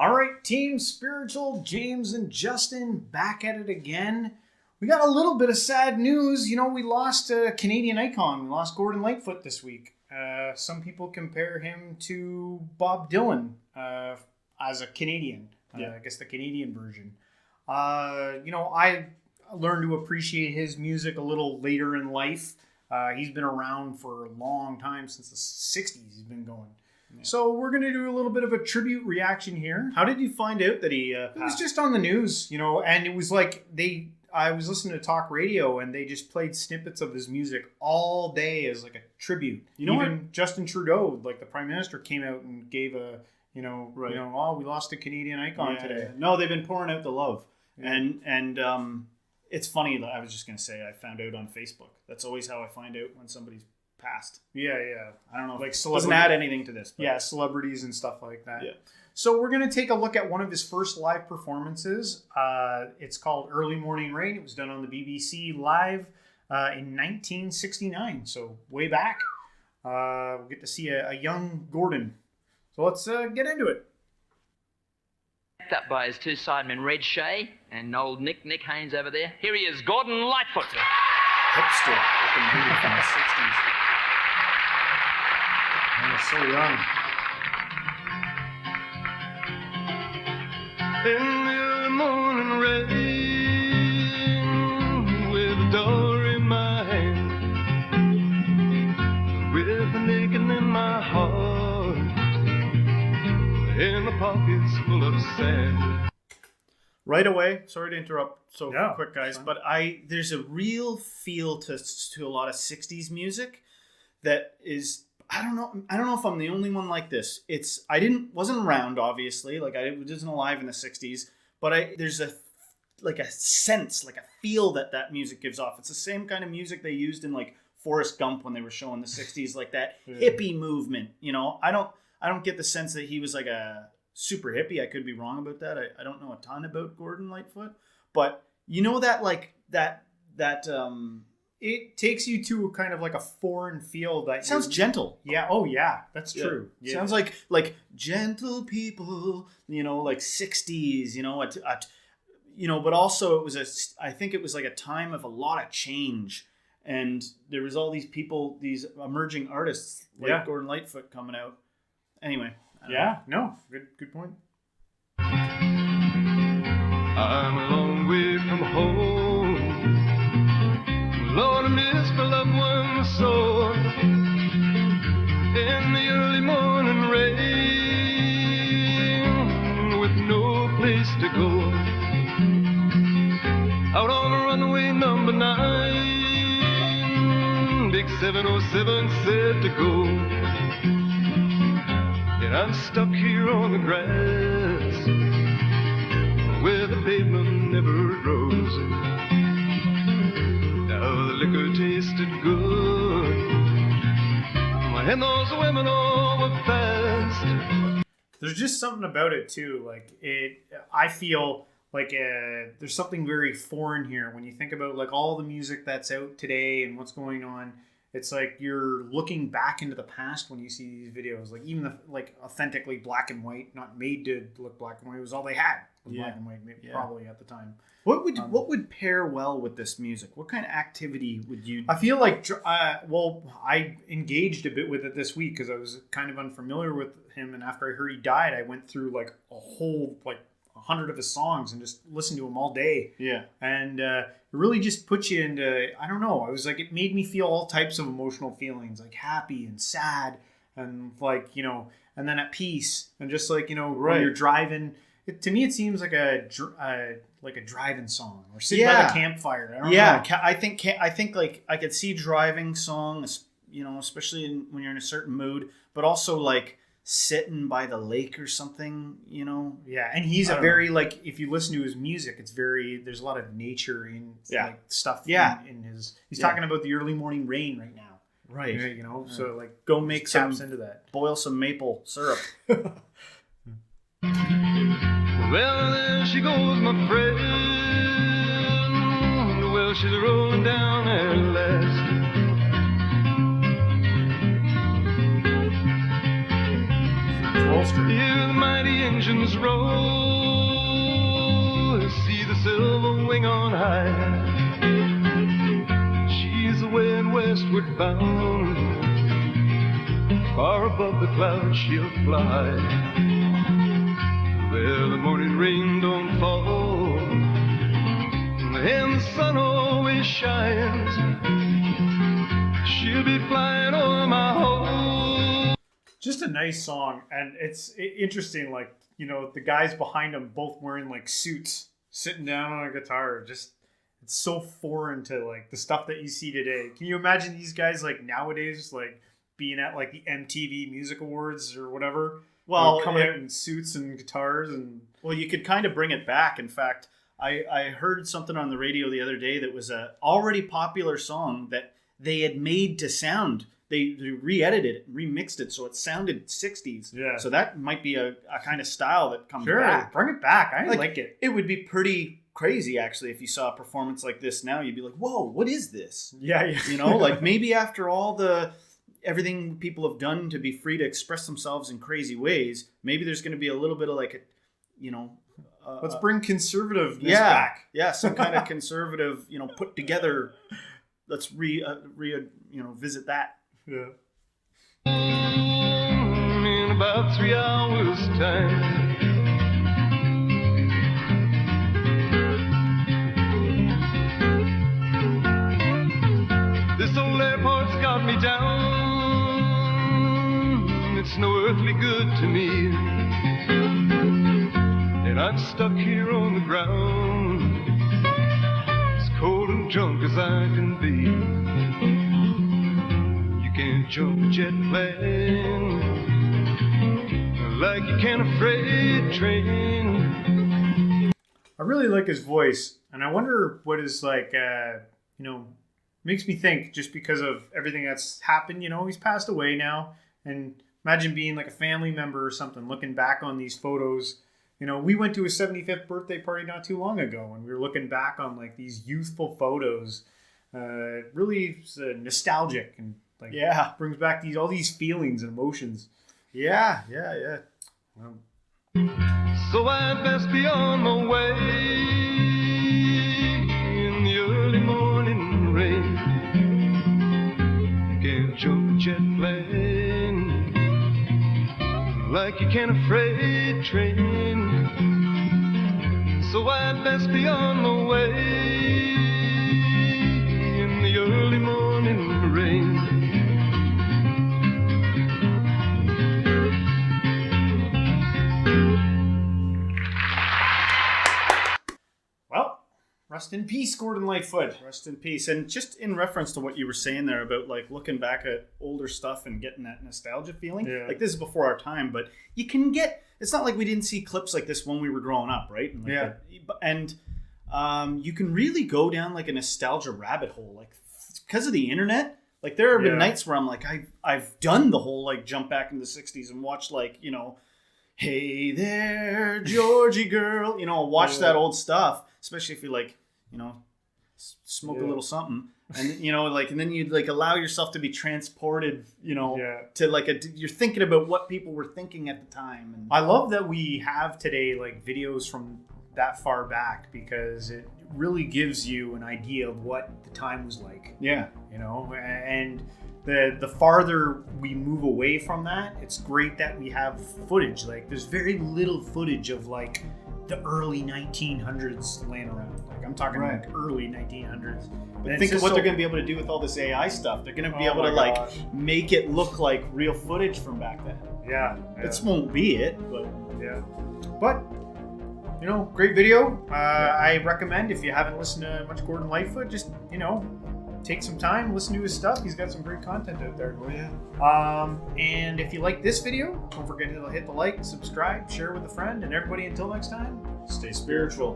All right, Team Spiritual, James and Justin back at it again. We got a little bit of sad news. You know, we lost a Canadian icon. We lost Gordon Lightfoot this week. Some people compare him to Bob Dylan as a Canadian. I guess the Canadian version. I learned to appreciate his music a little later in life. He's been around for a long time, since the 60s he's been going. Yeah. So we're going to do a little bit of a tribute reaction here. How did you find out that he It was just on the news, and it was like I was listening to talk radio and they just played snippets of his music all day as like a tribute. Even what? Justin Trudeau, like the Prime Minister, came out and gave a, we lost a Canadian icon today. Yeah. No, they've been pouring out the love. Yeah. And it's funny that I was just going to say I found out on Facebook. That's always how I find out when somebody's passed. Yeah. I don't know. Like doesn't add anything to this. But. Yeah, celebrities and stuff like that. Yeah. So we're going to take a look at one of his first live performances. It's called Early Morning Rain. It was done on the BBC live in 1969. So way back. We'll get to see a young Gordon. So let's get into it. Backed up by his two sidemen, Red Shea and old Nick Haynes over there. Here he is, Gordon Lightfoot. Hipster looking dude from the 60s. Oh, so young. In the early morning rain, with a door in my hand, with a aching in my heart, and my pockets full of sand. Right away, sorry to interrupt quick, guys, fine. but there's a real feel to a lot of 60s music that is, I don't know if I'm the only one like this. Wasn't around, obviously, like I wasn't alive in the 60s, but there's a sense, like a feel that music gives off. It's the same kind of music they used in like Forrest Gump when they were showing the 60s, like that hippie movement, I don't get the sense that he was like a super hippie. I could be wrong about that. I don't know a ton about Gordon Lightfoot, but It takes you to a kind of like a foreign feel that sounds gentle. Yeah. Oh yeah, that's true. Yeah. Sounds like gentle people, like 60s, but also I think it was like a time of a lot of change, and there was all these people, these emerging artists like Gordon Lightfoot coming out. Anyway. Good point. I'm a long way from home. Lord, I miss my loved ones so. In the early morning rain, with no place to go. Out on a runway number 9, big 707 said to go. And I'm stuck here on the grass, where the pavement never grows. Now the liquor tasted good, and those women all were fast. There's just something about it too. I feel like there's something very foreign here when you think about like all the music that's out today and what's going on. It's like you're looking back into the past when you see these videos. Like even the authentically black and white, not made to look black and white. It was all they had. Black and white, probably at the time. What would pair well with this music? What kind of activity would you? I feel like I engaged a bit with it this week because I was kind of unfamiliar with him, and after I heard he died, I went through like a whole 100 of his songs and just listened to him all day. Yeah, and it really just puts you into, I don't know. I was like, it made me feel all types of emotional feelings, like happy and sad, and and then at peace, and just when you're driving. To me, it seems like a driving song or sitting by the campfire. I don't know. I think like I could see driving song, especially when you're in a certain mood, but also like sitting by the lake or something, Yeah, and he's a very if you listen to his music, it's there's a lot of nature in stuff. In his, he's talking about the early morning rain right now. Right. So go make some into that. Boil some maple syrup. Well, there she goes, my friend. Well, she's rolling down at last. Wall Street. Hear the mighty engine engines roll, see the silver wing on high. She's away and westward bound, far above the clouds she'll fly, where the morning rain don't fall and the sun always shines. She'll be flying over my home. Just a nice song, and it's interesting, like, you know, the guys behind him both wearing like suits, sitting down on a guitar. Just, it's so foreign to like the stuff that you see today. Can you imagine these guys like nowadays, like being at like the MTV Music Awards or whatever? Well, like, coming out in suits and guitars and. Well, you could kind of bring it back. In fact, I heard something on the radio the other day that was a already popular song that they had made to sound. They re-edited it, remixed it, so it sounded 60s. Yeah. So that might be a kind of style that comes Sure, back. bring it back. I like it. It would be pretty crazy, actually, if you saw a performance like this now. You'd be like, whoa, what is this? Yeah. You know, like maybe after all everything people have done to be free to express themselves in crazy ways, maybe there's going to be a little bit of like a, you know... Let's bring conservativeness back. Yeah, some kind of conservative, you know, put together. Let's visit that. Yeah. In about 3 hours' time, this old airport's got me down. It's no earthly good to me, and I'm stuck here on the ground, as cold and drunk as I can be. You can't jump a jet plane like you can a freight train. I really like his voice, and I wonder what is like, makes me think, just because of everything that's happened, you know, he's passed away now, and imagine being like a family member or something, looking back on these photos. You know, we went to his 75th birthday party not too long ago, and we were looking back on like these youthful photos. Really nostalgic, and like brings back all these feelings and emotions. Yeah. Well, So I'd best be on my way in the early morning rain. Can't jump a jet plane like you can a freight train. So I'd best be on my way in the early morning rain. well, rest in peace, Gordon Lightfoot. Rest in peace. And just in reference to what you were saying there about like looking back at older stuff and getting that nostalgia feeling, like this is before our time, but you can get, it's not like we didn't see clips like this when we were growing up, right? And like you can really go down like a nostalgia rabbit hole, like because of the internet. Like there have been nights where I'm like, I've done the whole like jump back into the 60s and watched like, you know, hey there, Georgie girl, you know, watch that old stuff, especially if you like, you know, smoke a little something, and you know, like, and then you'd like allow yourself to be transported, you know, to like you're thinking about what people were thinking at the time. And I love that we have today like videos from that far back, because it really gives you an idea of what the time was like. Yeah, you know, and the farther we move away from that, it's great that we have footage. Like there's very little footage of like the early 1900s laying around. Like I'm talking like early 1900s. But think of what they're going to be able to do with all this AI stuff. They're going to be able to like make it look like real footage from back then. Yeah. This won't be it, but but you know, great video. I recommend, if you haven't listened to much Gordon Lightfoot, just, you know, take some time, listen to his stuff. He's got some great content out there. Oh yeah. And if you like this video, don't forget to hit the like, subscribe, share with a friend, and everybody, until next time, Stay spiritual.